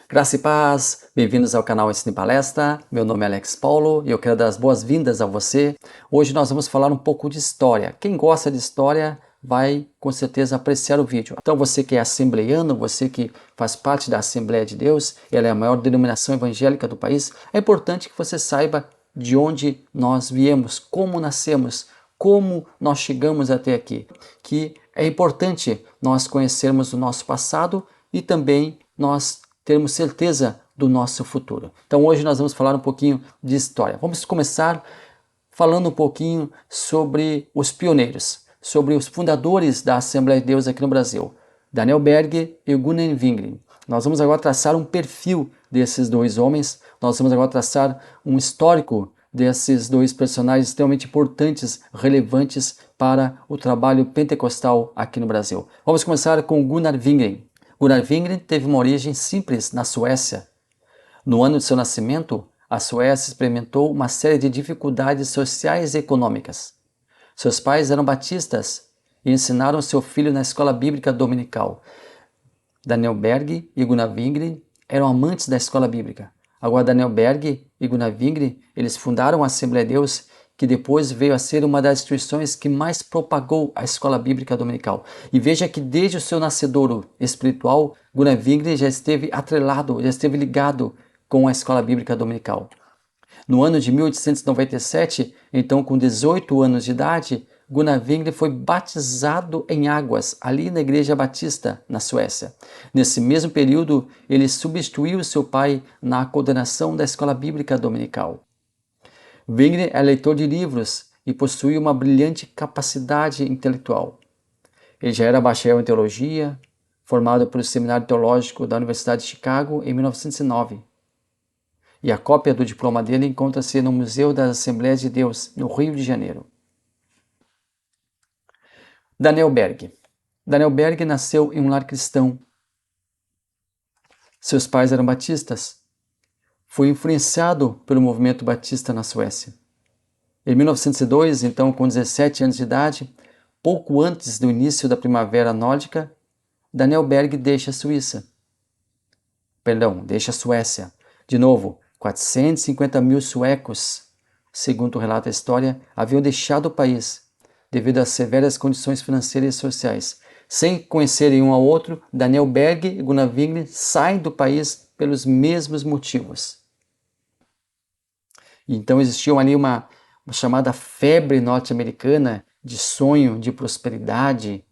Graça e paz, bem-vindos ao canal Ensino em Palestra. Meu nome é Alex Paulo e eu quero dar as boas-vindas a você. Hoje nós vamos falar um pouco de história. Quem gosta de história vai com certeza apreciar o vídeo. Então você que é assembleiano, você que faz parte da Assembleia de Deus, ela é a maior denominação evangélica do país, é importante que você saiba de onde nós viemos, como nascemos, como nós chegamos até aqui. Que é importante nós conhecermos o nosso passado e também nós termos certeza do nosso futuro. Então hoje nós vamos falar um pouquinho de história. Vamos começar falando um pouquinho sobre os pioneiros, sobre os fundadores da Assembleia de Deus aqui no Brasil, Daniel Berg e Gunnar Wingren. Nós vamos agora traçar um perfil desses dois homens, nós vamos agora traçar um histórico desses dois personagens extremamente importantes, relevantes para o trabalho pentecostal aqui no Brasil. Vamos começar com Gunnar Wingren. Gunnar Wingren teve uma origem simples na Suécia. No ano de seu nascimento, a Suécia experimentou uma série de dificuldades sociais e econômicas. Seus pais eram batistas e ensinaram seu filho na escola bíblica dominical. Daniel Berg e Gunnar Wingren eram amantes da escola bíblica. Agora, Daniel Berg e Gunnar Wingren, eles fundaram a Assembleia de Deus, que depois veio a ser uma das instituições que mais propagou a escola bíblica dominical. E veja que desde o seu nascedouro espiritual, Gunnar Wingren já esteve atrelado, já esteve ligado com a escola bíblica dominical. No ano de 1897, então com 18 anos de idade, Gunnar Wingren foi batizado em águas ali na Igreja Batista, na Suécia. Nesse mesmo período, ele substituiu seu pai na coordenação da escola bíblica dominical. Wingren é leitor de livros e possui uma brilhante capacidade intelectual. Ele já era bacharel em teologia, formado pelo Seminário Teológico da Universidade de Chicago em 1909. E a cópia do diploma dele encontra-se no Museu das Assembleias de Deus, no Rio de Janeiro. Daniel Berg. Daniel Berg nasceu em um lar cristão. Seus pais eram batistas. Foi influenciado pelo movimento batista na Suécia. Em 1902, então com 17 anos de idade, pouco antes do início da primavera nórdica, Daniel Berg deixa a Suécia. De novo, 450 mil suecos, segundo relata a história, haviam deixado o país devido às severas condições financeiras e sociais. Sem conhecerem um ao outro, Daniel Berg e Gunnar Wingren saem do país pelos mesmos motivos. Então existia ali uma chamada febre norte-americana de sonho, de prosperidade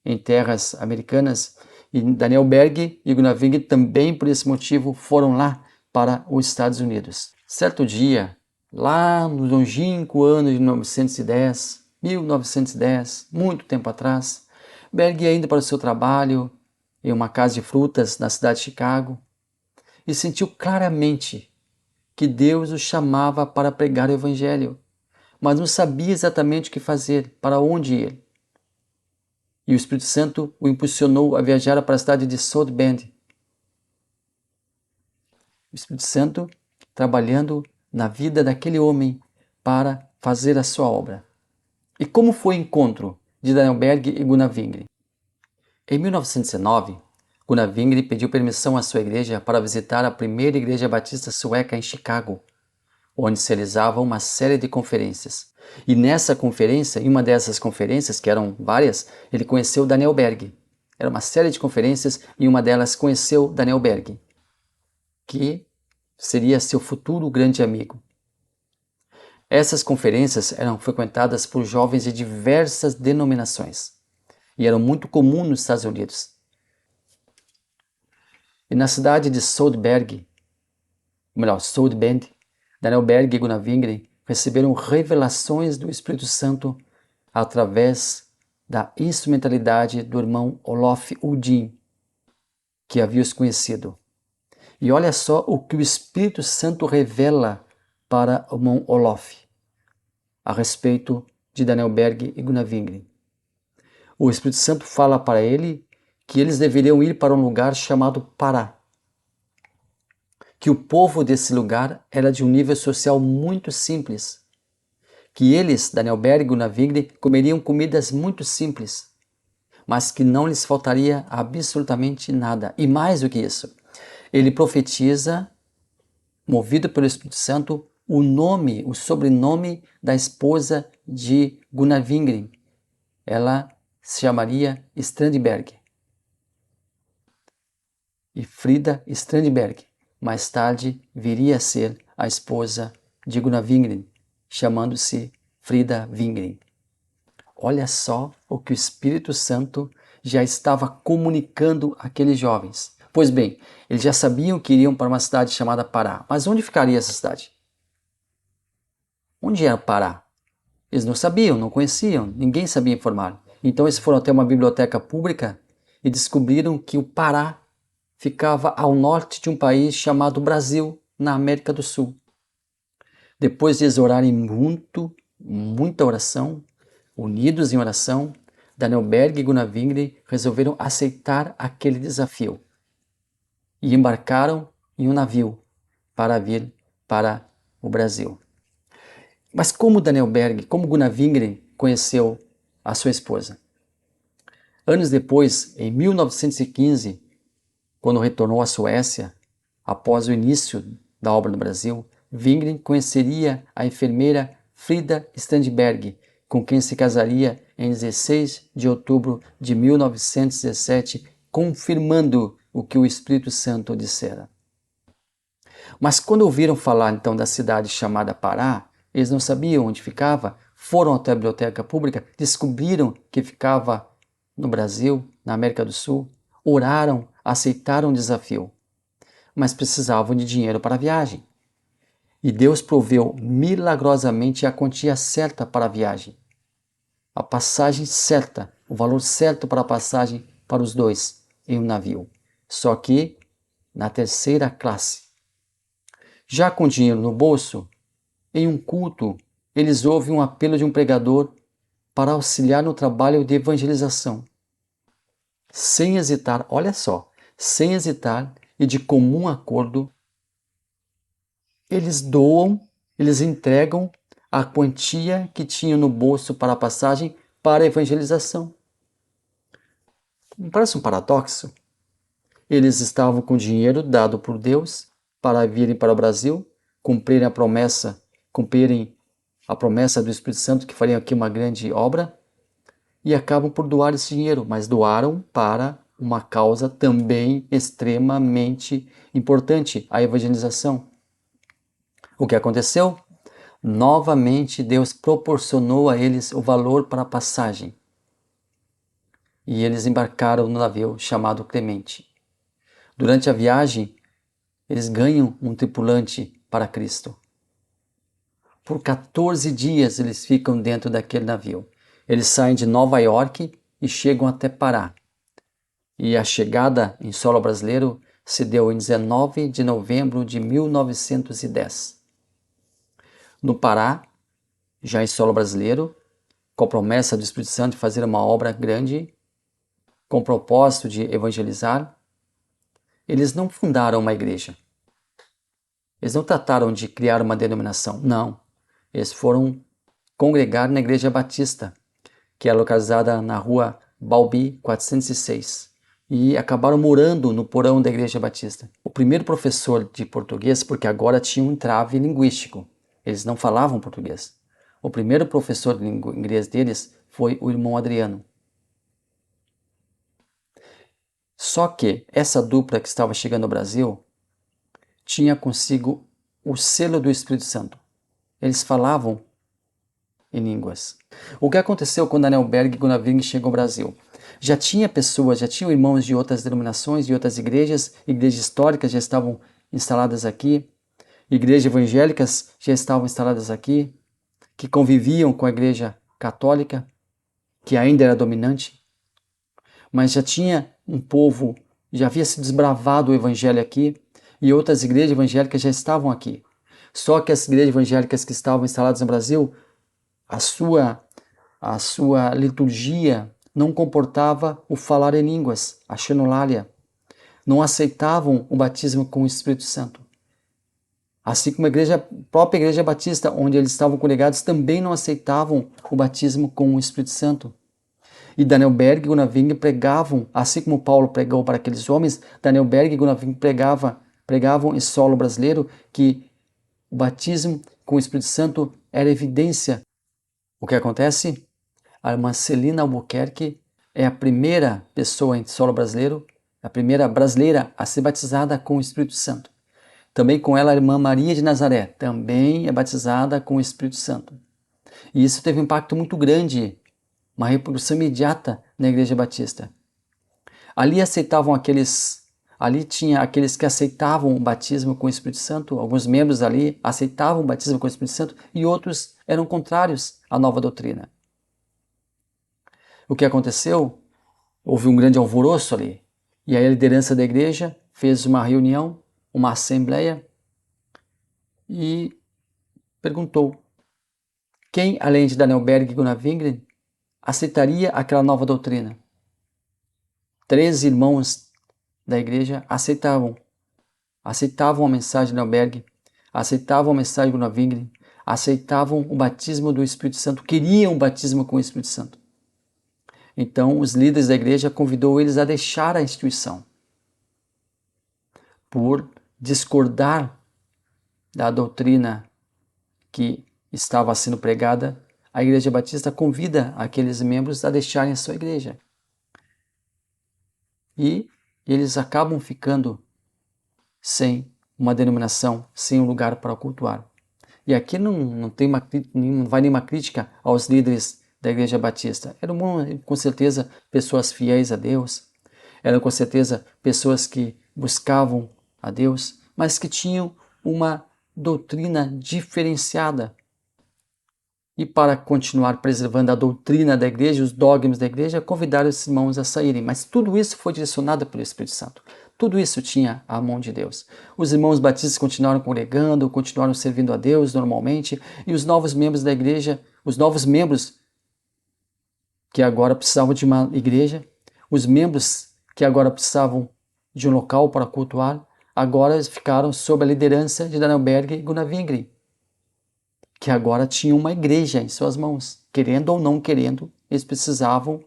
em terras americanas. E Daniel Berg e Gunnar Wingren também por esse motivo foram lá para os Estados Unidos. Certo dia, lá no longínquo ano de 1910, muito tempo atrás, Berg ia indo para o seu trabalho em uma casa de frutas na cidade de Chicago e sentiu claramente que Deus o chamava para pregar o Evangelho, mas não sabia exatamente o que fazer, para onde ir. E o Espírito Santo o impulsionou a viajar para a cidade de South Bend. O Espírito Santo trabalhando na vida daquele homem para fazer a sua obra. E como foi o encontro de Daniel Berg e Gunnar Wingren? Em 1909, Gunnar Wingren pediu permissão à sua igreja para visitar a primeira igreja batista sueca em Chicago, onde se realizava uma série de conferências. E nessa conferência, em uma dessas conferências, que eram várias, ele conheceu Daniel Berg. Era uma série de conferências e em uma delas conheceu Daniel Berg, que seria seu futuro grande amigo. Essas conferências eram frequentadas por jovens de diversas denominações e eram muito comuns nos Estados Unidos. E na cidade de South Bend, Daniel Berg e Gunnar Wingren receberam revelações do Espírito Santo através da instrumentalidade do irmão Olof Udin, que havia os conhecido. E olha só o que o Espírito Santo revela para o irmão Olof a respeito de Daniel Berg e Gunnar Wingren. O Espírito Santo fala para ele que eles deveriam ir para um lugar chamado Pará, que o povo desse lugar era de um nível social muito simples, que eles, Daniel Berg e Gunnar Wingren, comeriam comidas muito simples, mas que não lhes faltaria absolutamente nada. E mais do que isso, ele profetiza, movido pelo Espírito Santo, o sobrenome da esposa de Gunnar Wingren. Ela se chamaria Strandberg. E Frida Strandberg, mais tarde, viria a ser a esposa de Gunnar Wingren, chamando-se Frida Wingren. Olha só o que o Espírito Santo já estava comunicando àqueles jovens. Pois bem, eles já sabiam que iriam para uma cidade chamada Pará. Mas onde ficaria essa cidade? Onde era Pará? Eles não sabiam, não conheciam, ninguém sabia informar. Então eles foram até uma biblioteca pública e descobriram que o Pará ficava ao norte de um país chamado Brasil, na América do Sul. Depois de eles orarem muita oração, unidos em oração, Daniel Berg e Gunnar Wingren resolveram aceitar aquele desafio e embarcaram em um navio para vir para o Brasil. Mas como Daniel Berg, como Gunnar Wingren conheceu a sua esposa? Anos depois, em 1915, quando retornou à Suécia, após o início da obra no Brasil, Wingren conheceria a enfermeira Frida Strandberg, com quem se casaria em 16 de outubro de 1917, confirmando o que o Espírito Santo dissera. Mas quando ouviram falar então da cidade chamada Pará, eles não sabiam onde ficava, foram até a biblioteca pública, descobriram que ficava no Brasil, na América do Sul, oraram, aceitaram o desafio, mas precisavam de dinheiro para a viagem. E Deus proveu milagrosamente a quantia certa para a viagem, a passagem certa, o valor certo para a passagem para os dois em um navio, só que na terceira classe. Já com dinheiro no bolso, em um culto, eles ouvem um apelo de um pregador para auxiliar no trabalho de evangelização. Sem hesitar, olha só, sem hesitar e de comum acordo, eles entregam a quantia que tinham no bolso para a passagem para a evangelização. Não parece um paradoxo? Eles estavam com dinheiro dado por Deus para virem para o Brasil, cumprirem a promessa do Espírito Santo que fariam aqui uma grande obra, e acabam por doar esse dinheiro, mas doaram para uma causa também extremamente importante, a evangelização. O que aconteceu? Novamente Deus proporcionou a eles o valor para a passagem. E eles embarcaram no navio chamado Clemente. Durante a viagem, eles ganham um tripulante para Cristo. Por 14 dias eles ficam dentro daquele navio. Eles saem de Nova York e chegam até Pará. E a chegada em solo brasileiro se deu em 19 de novembro de 1910. No Pará, já em solo brasileiro, com a promessa do Espírito Santo de fazer uma obra grande, com o propósito de evangelizar, eles não fundaram uma igreja. Eles não trataram de criar uma denominação, não. Eles foram congregar na Igreja Batista, que é localizada na rua Balbi 406, e acabaram morando no porão da Igreja Batista. O primeiro professor de português, porque agora tinha um entrave linguístico, eles não falavam português. O primeiro professor de inglês deles foi o irmão Adriano. Só que essa dupla que estava chegando ao Brasil tinha consigo o selo do Espírito Santo. Eles falavam em línguas. O que aconteceu quando Daniel Berg e Gunnar Wingren chegam ao Brasil? Já tinham irmãos de outras denominações, de outras igrejas históricas já estavam instaladas aqui, igrejas evangélicas já estavam instaladas aqui, que conviviam com a igreja católica, que ainda era dominante, mas já tinha um povo, já havia se desbravado o evangelho aqui, e outras igrejas evangélicas já estavam aqui. Só que as igrejas evangélicas que estavam instaladas no Brasil, a sua liturgia não comportava o falar em línguas, a xenolália. Não aceitavam o batismo com o Espírito Santo. Assim como a própria igreja batista, onde eles estavam congregados, também não aceitavam o batismo com o Espírito Santo. E Daniel Berg e Gunnar Wingren pregavam, assim como Paulo pregou para aqueles homens, Daniel Berg e Gunnar Wingren pregava pregavam em solo brasileiro que o batismo com o Espírito Santo era evidência. O que acontece? A irmã Celina Albuquerque é a primeira pessoa em solo brasileiro, a primeira brasileira a ser batizada com o Espírito Santo. Também com ela a irmã Maria de Nazaré, também é batizada com o Espírito Santo. E isso teve um impacto muito grande, uma reprodução imediata na Igreja Batista. Ali tinha aqueles que aceitavam o batismo com o Espírito Santo, alguns membros ali aceitavam o batismo com o Espírito Santo e outros eram contrários à nova doutrina. O que aconteceu? Houve um grande alvoroço ali. E aí a liderança da igreja fez uma reunião, uma assembleia e perguntou quem, além de Daniel Berg e Gunnar Wingren, aceitaria aquela nova doutrina. 13 irmãos da igreja aceitavam a mensagem de Daniel Berg, aceitavam a mensagem de Gunnar Wingren, aceitavam o batismo do Espírito Santo, queriam o batismo com o Espírito Santo. Então, os líderes da igreja convidou eles a deixar a instituição por discordar da doutrina que estava sendo pregada. A Igreja Batista convida aqueles membros a deixarem a sua igreja. E eles acabam ficando sem uma denominação, sem um lugar para cultuar. E aqui não vai nenhuma crítica aos líderes da Igreja Batista. Eram com certeza pessoas fiéis a Deus, eram com certeza pessoas que buscavam a Deus, mas que tinham uma doutrina diferenciada. E para continuar preservando a doutrina da igreja, os dogmas da igreja, convidaram os irmãos a saírem. Mas tudo isso foi direcionado pelo Espírito Santo. Tudo isso tinha a mão de Deus. Os irmãos batistas continuaram congregando, continuaram servindo a Deus normalmente, e os novos membros da igreja, os novos membros que agora precisavam de uma igreja, os membros que agora precisavam de um local para cultuar, agora ficaram sob a liderança de Daniel Berg e Gunnar Wingren, que agora tinham uma igreja em suas mãos. Querendo ou não querendo, eles precisavam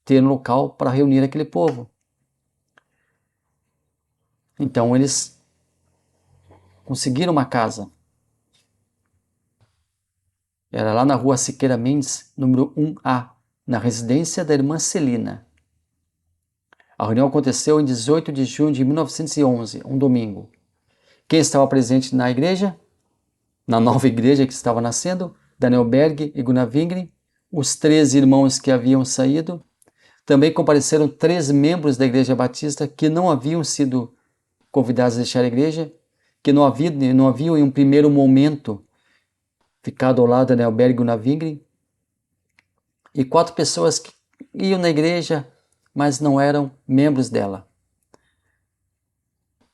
ter um local para reunir aquele povo. Então eles conseguiram uma casa. Era lá na rua Siqueira Mendes, número 1A, na residência da irmã Celina. A reunião aconteceu em 18 de junho de 1911, um domingo. Quem estava presente na igreja? Na nova igreja que estava nascendo, Daniel Berg e Gunnar Wingren, os 13 irmãos que haviam saído. Também compareceram 3 membros da Igreja Batista que não haviam sido convidados a deixar a igreja, que não haviam em um primeiro momento ficado ao lado de Daniel Berg e Gunnar Wingren. E 4 pessoas que iam na igreja, mas não eram membros dela.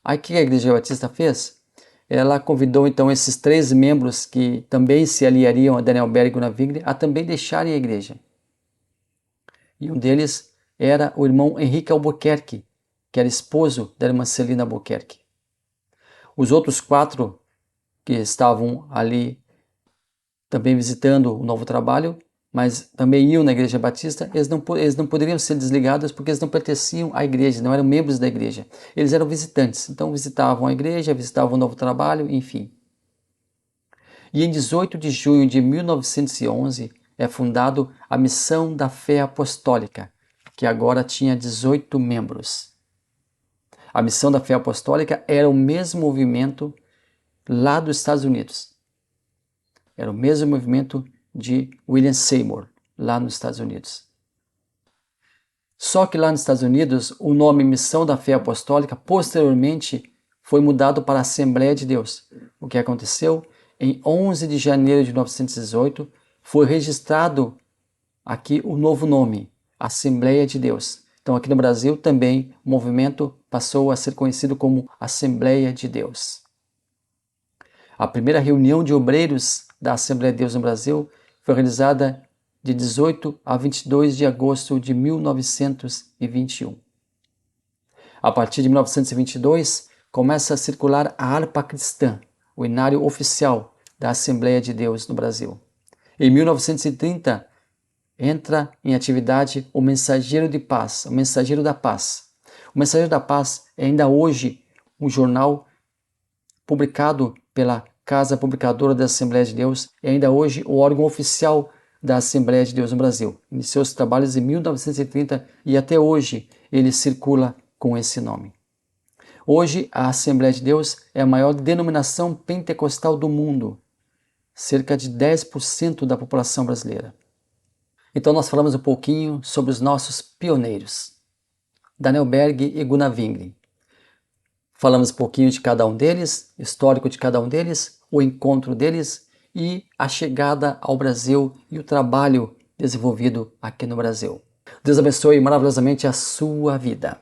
Aí o que a Igreja Batista fez? Ela convidou então esses 3 membros que também se aliariam a Daniel Berg e Gunnar Wingren a também deixarem a igreja. E um deles era o irmão Henrique Albuquerque, que era esposo da irmã Celina Albuquerque. Os outros 4 que estavam ali também visitando o novo trabalho, mas também iam na Igreja Batista, eles não poderiam ser desligados porque eles não pertenciam à igreja, não eram membros da igreja. Eles eram visitantes, então visitavam a igreja, visitavam o novo trabalho, enfim. E em 18 de junho de 1911 é fundado a Missão da Fé Apostólica, que agora tinha 18 membros. A Missão da Fé Apostólica era o mesmo movimento lá dos Estados Unidos. Era o mesmo movimento de William Seymour, lá nos Estados Unidos. Só que lá nos Estados Unidos, o nome Missão da Fé Apostólica, posteriormente, foi mudado para Assembleia de Deus. O que aconteceu? Em 11 de janeiro de 1918, foi registrado aqui o novo nome, Assembleia de Deus. Então aqui no Brasil também o movimento passou a ser conhecido como Assembleia de Deus. A primeira reunião de obreiros da Assembleia de Deus no Brasil foi realizada de 18 a 22 de agosto de 1921. A partir de 1922, começa a circular a harpa cristã, o hinário oficial da Assembleia de Deus no Brasil. Em 1930, entra em atividade o Mensageiro de Paz, o Mensageiro da Paz. O Mensageiro da Paz é ainda hoje um jornal publicado pela Casa Publicadora da Assembleia de Deus e ainda hoje o órgão oficial da Assembleia de Deus no Brasil. Iniciou seus trabalhos em 1930 e até hoje ele circula com esse nome. Hoje a Assembleia de Deus é a maior denominação pentecostal do mundo, cerca de 10% da população brasileira. Então nós falamos um pouquinho sobre os nossos pioneiros, Daniel Berg e Gunnar Wingren. Falamos um pouquinho de cada um deles, histórico de cada um deles, o encontro deles e a chegada ao Brasil e o trabalho desenvolvido aqui no Brasil. Deus abençoe maravilhosamente a sua vida.